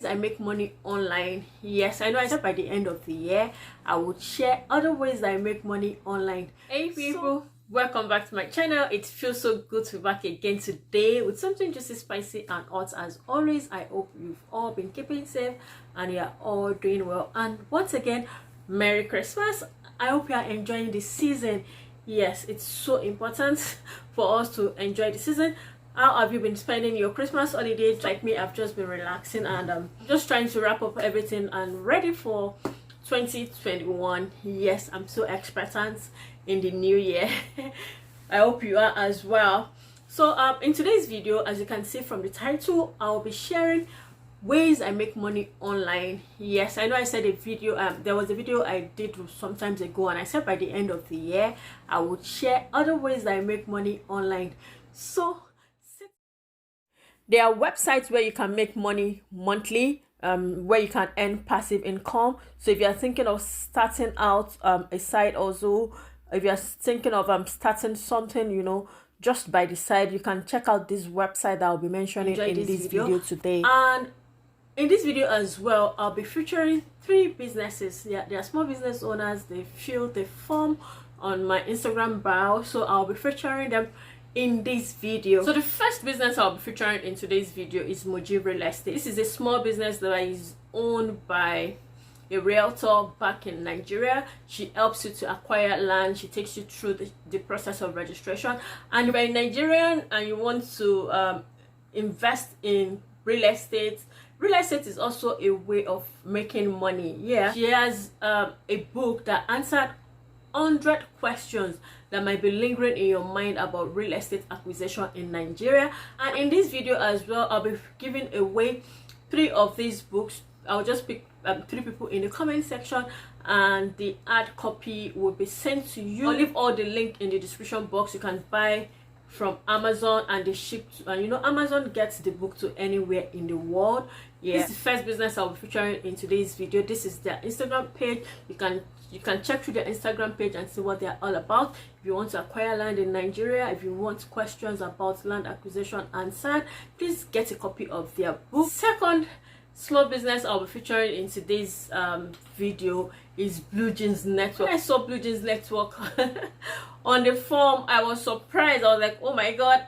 I make money online. Yes, I know I said by the end of the year I would share other ways that I make money online. Hey people, welcome back to my channel. It feels so good to be back again today with something juicy, spicy and hot as always. I hope you've all been keeping safe and you are all doing well, and once again, Merry Christmas. I hope you are enjoying the season. Yes, it's so important for us to enjoy the season. How have you been spending your Christmas holidays? Like me, I've just been relaxing and just trying to wrap up everything and ready for 2021. Yes, I'm so expectant in the new year. I hope you are as well. So in today's video, as you can see from the title, I'll be sharing ways I make money online. Yes, I know I said a video, there was a video I did sometimes ago, and I said by the end of the year I would share other ways that I make money online. So there are websites where you can make money monthly, where you can earn passive income. So if you're thinking of starting out a side, also if you're thinking of starting something, you know, just by the side, you can check out this website that I'll be mentioning in this video today. And in this video as well, I'll be featuring 3 businesses. Yeah, they are small business owners. They fill the form on my Instagram bio, so I'll be featuring them in this video. So the first business I'll be featuring in today's video is Moji Real Estate. This is a small business that is owned by a realtor back in Nigeria. She helps you to acquire land. She takes you through the process of registration. And if you're a Nigerian and you want to invest in real estate is also a way of making money. Yeah, she has a book that answered 100 questions that might be lingering in your mind about real estate acquisition in Nigeria. And in this video as well, I'll be giving away 3 of these books. I'll just pick 3 people in the comment section and the hard copy will be sent to you. I'll leave all the link in the description box. You can buy from Amazon and they ship to, and you know, Amazon gets the book to anywhere in the world. Yeah, this is the first business I'll be featuring in today's video. This is their Instagram page. You can check through their Instagram page and see what they're all about. If you want to acquire land in Nigeria, if you want questions about land acquisition answered, please get a copy of their book. Second small business I'll be featuring in today's video is Blue Jeans Network. When I saw Blue Jeans Network on the form, I was surprised. I was like, oh my god.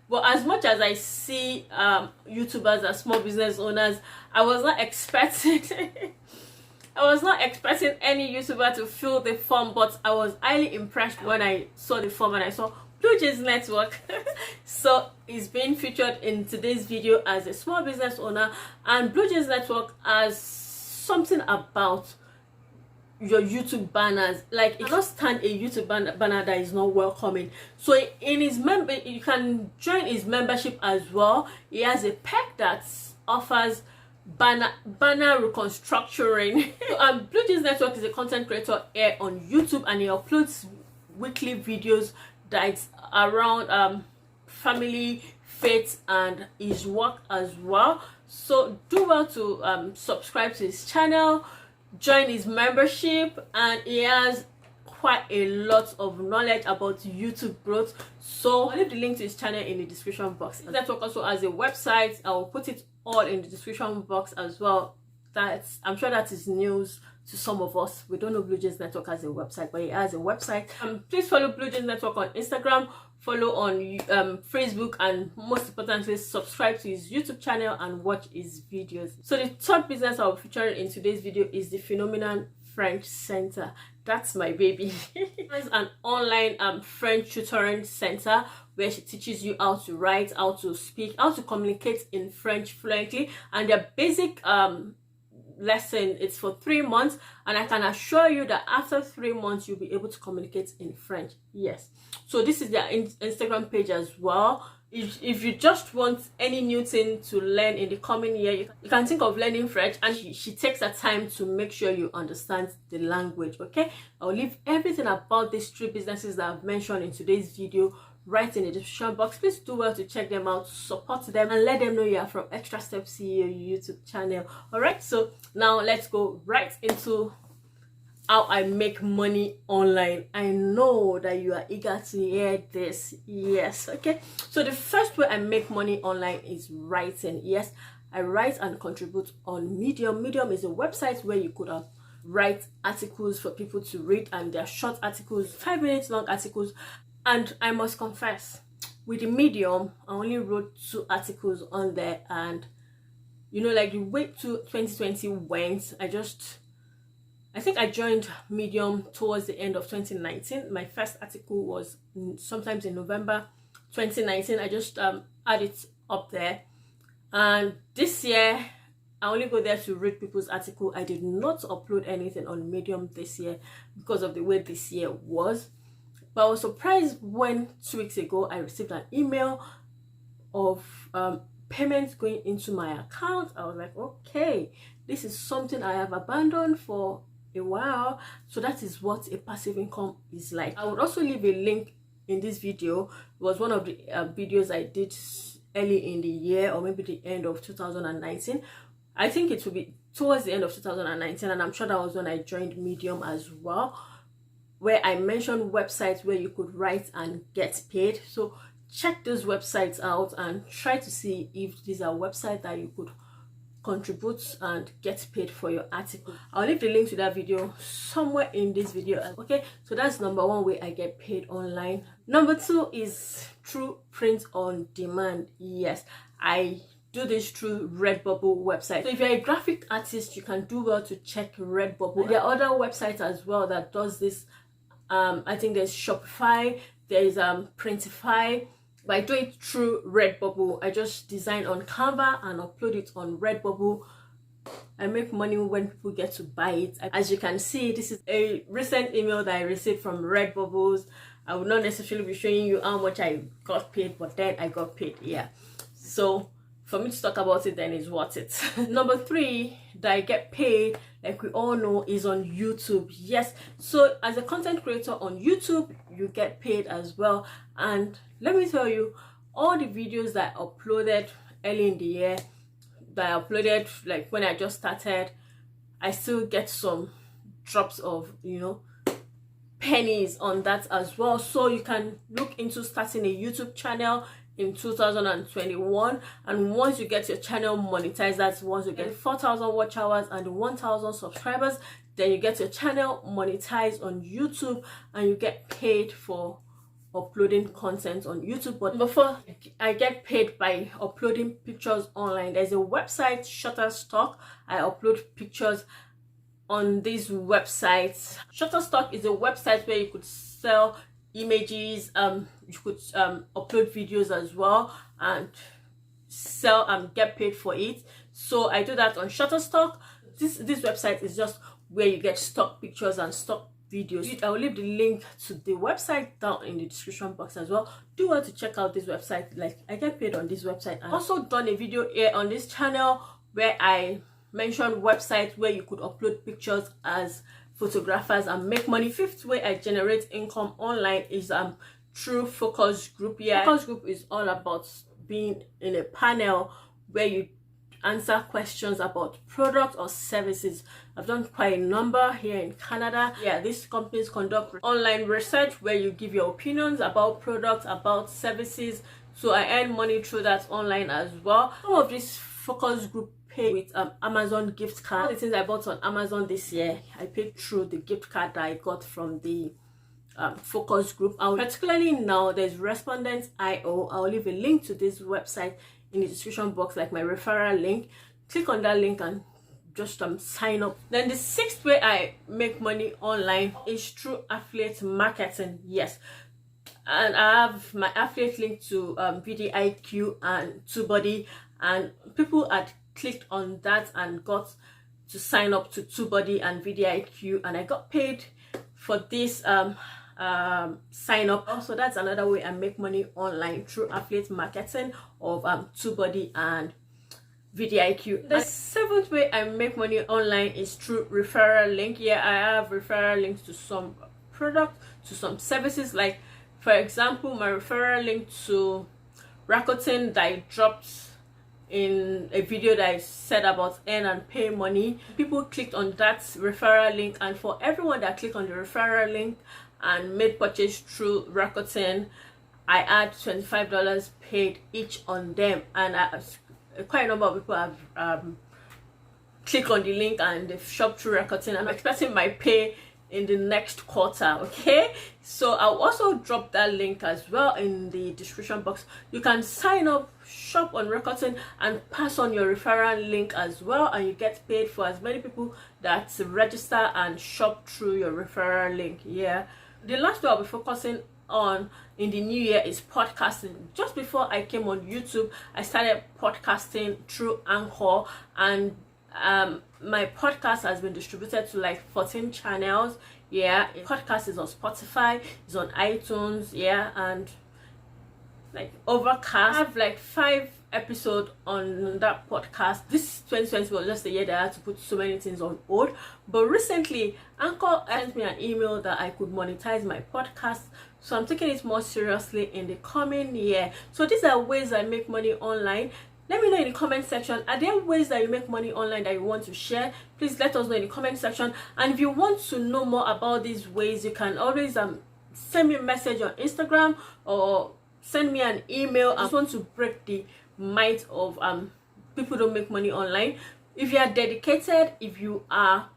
Well, as much as I see YouTubers as small business owners, I was not expecting any YouTuber to fill the form, but I was highly impressed when I saw the form and I saw Blue Jeans Network. So it's being featured in today's video as a small business owner, and Blue Jeans Network has something about your YouTube banners. Like, you cannot stand a YouTube banner that is not welcoming. So in his you can join his membership as well. He has a pack that offers banner reconstructuring. Blue Jeans Network is a content creator here on YouTube, and he uploads weekly videos that's around family, faith and his work as well. So do well to subscribe to his channel, join his membership, and he has quite a lot of knowledge about YouTube growth. So I'll leave the link to his channel in the description box. His network also has a website. I will put it all in the description box as well. I'm sure that is news to some of us. We don't know Blue Jeans Network has a website, but he has a website. Please follow Blue Jeans Network on Instagram, follow on Facebook, and most importantly, subscribe to his YouTube channel and watch his videos. So the third business I'll be featuring in today's video is the Phenomenon French Center. That's my baby. It's an online French tutoring center where she teaches you how to write, how to speak, how to communicate in French fluently, and their basic lesson is for 3 months, and I can assure you that after 3 months you'll be able to communicate in French. Yes, so this is their Instagram page as well. If you just want any new thing to learn in the coming year, you can think of learning French, and she takes her time to make sure you understand the language. Okay, I'll leave everything about these 3 businesses that I've mentioned in today's video right in the description box. Please do well to check them out, support them, and let them know you are from Extrastepsceo YouTube channel. All right, so now let's go right into how I make money online. I know that you are eager to hear this. Yes, okay. So the first way I make money online is writing. Yes, I write and contribute on Medium. Medium is a website where you could write articles for people to read, and they're short articles, 5 minutes long articles. And I must confess, with the Medium, I only wrote 2 articles on there, and you know, like the way to 2020 went, I think I joined Medium towards the end of 2019. My first article was sometimes in November 2019. I just add it up there, and this year I only go there to read people's article. I did not upload anything on Medium this year because of the way this year was. But I was surprised when 2 weeks ago I received an email of payments going into my account. I was like, okay, this is something I have abandoned for a while. So that is what a passive income is like. I would also leave a link in this video. It was one of the videos I did early in the year, or maybe the end of 2019. I think it will be towards the end of 2019, and I'm sure that was when I joined Medium as well, where I mentioned websites where you could write and get paid. So check those websites out and try to see if these are websites that you could contribute and get paid for your article. I'll leave the link to that video somewhere in this video. Okay, so that's number 1 way I get paid online. Number 2 is through print on demand. Yes, I do this through Redbubble website. So if you're a graphic artist, you can do well to check Redbubble. There are other websites as well that does this. I think there's Shopify, there's Printify. But I do it through Redbubble. I just design on Canva and upload it on Redbubble. I make money when people get to buy it. As you can see, this is a recent email that I received from Redbubble. I will not necessarily be showing you how much I got paid, but then I got paid. Yeah, so for me to talk about it, then is worth it. Number 3 that I get paid, like we all know, is on YouTube. Yes, so as a content creator on YouTube, you get paid as well. And let me tell you, all the videos that I uploaded early in the year, that I uploaded like when I just started, I still get some drops of, you know, pennies on that as well. So you can look into starting a YouTube channel in 2021, and once you get your channel monetized, that's once you get 4,000 watch hours and 1,000 subscribers, then you get your channel monetized on YouTube and you get paid for uploading content on YouTube. But before I get paid by uploading pictures online, there's a website, Shutterstock. I upload pictures on these websites. Shutterstock is a website where you could sell images, you could upload videos as well and sell and get paid for it. So I do that on Shutterstock. This website is just where you get stock pictures and stock videos. I will leave the link to the website down in the description box as well. Do want to check out this website. Like, I get paid on this website. I've also done a video here on this channel where I mentioned websites where you could upload pictures as photographers and make money. 5th way I generate income online is through focus group. Yeah, focus group is all about being in a panel where you answer questions about products or services. I've done quite a number here in Canada. Yeah, these companies conduct online research where you give your opinions about products, about services. So I earn money through that online as well. Some of these focus group pay with Amazon gift card. All the things I bought on Amazon this year, I paid through the gift card that I got from the focus group. Particularly now, there's Respondent.io. I'll leave a link to this website in the description box, like my referral link. Click on that link and just sign up. Then the 6th way I make money online is through affiliate marketing. Yes, and I have my affiliate link to VDIQ and TubeBuddy, and people had clicked on that and got to sign up to TubeBuddy and VDIQ, and I got paid for this sign up. Also, that's another way I make money online, through affiliate marketing of TubeBuddy and VDIQ. The 7th way I make money online is through referral link. Yeah, I have referral links to some products, to some services. Like, for example, my referral link to Rakuten that I dropped in a video that I said about earn and pay money. People clicked on that referral link, and for everyone that clicked on the referral link and made purchase through Rakuten, I add $25 paid each on them, and quite a number of people have click on the link and they've shopped through Rakuten. I'm expecting my pay in the next quarter. Okay, so I'll also drop that link as well in the description box. You can sign up, shop on Rakuten, and pass on your referral link as well, and you get paid for as many people that register and shop through your referral link. Yeah, the last one I'll be focusing on in the new year is podcasting. Just before I came on YouTube, I started podcasting through Anchor, and my podcast has been distributed to like 14 channels. Yeah, podcast is on Spotify, it's on iTunes, yeah, and like Overcast. I have like 5 episodes on that podcast. This 2020 was just a year that I had to put so many things on hold, but recently Anchor sent me an email that I could monetize my podcast, so I'm taking it more seriously in the coming year. So these are ways I make money online. Let me know in the comment section, are there ways that you make money online that you want to share? Please let us know in the comment section. And if you want to know more about these ways, you can always send me a message on Instagram or send me an email. I just want to break the myth of people don't make money online. If you are dedicated, if you are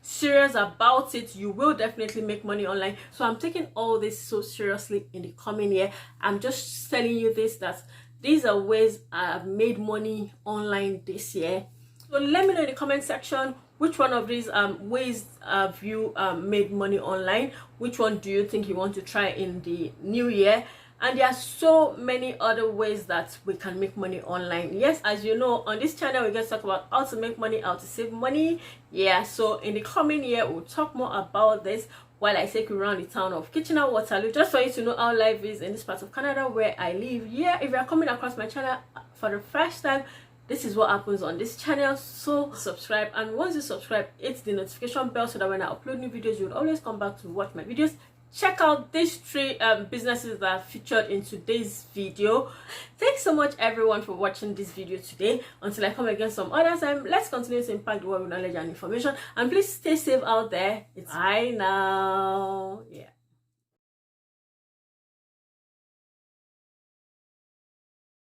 serious about it, you will definitely make money online. So I'm taking all this so seriously in the coming year. I'm just telling you this, that these are ways I've made money online this year. So let me know in the comment section, which one of these ways have you made money online? Which one do you think you want to try in the new year? And there are so many other ways that we can make money online. Yes, as you know, on this channel, we're going to talk about how to make money, how to save money. Yeah, so in the coming year, we'll talk more about this while I take you around the town of Kitchener-Waterloo, just for you to know how life is in this part of Canada where I live. Yeah, if you're coming across my channel for the first time, this is what happens on this channel. So subscribe, and once you subscribe, hit the notification bell so that when I upload new videos, you will always come back to watch my videos. Check out these 3 businesses that are featured in today's video. Thanks so much everyone for watching this video today. Until I come again some other time, let's continue to impact the world with knowledge and information, and please stay safe out there. It's bye now. Yeah.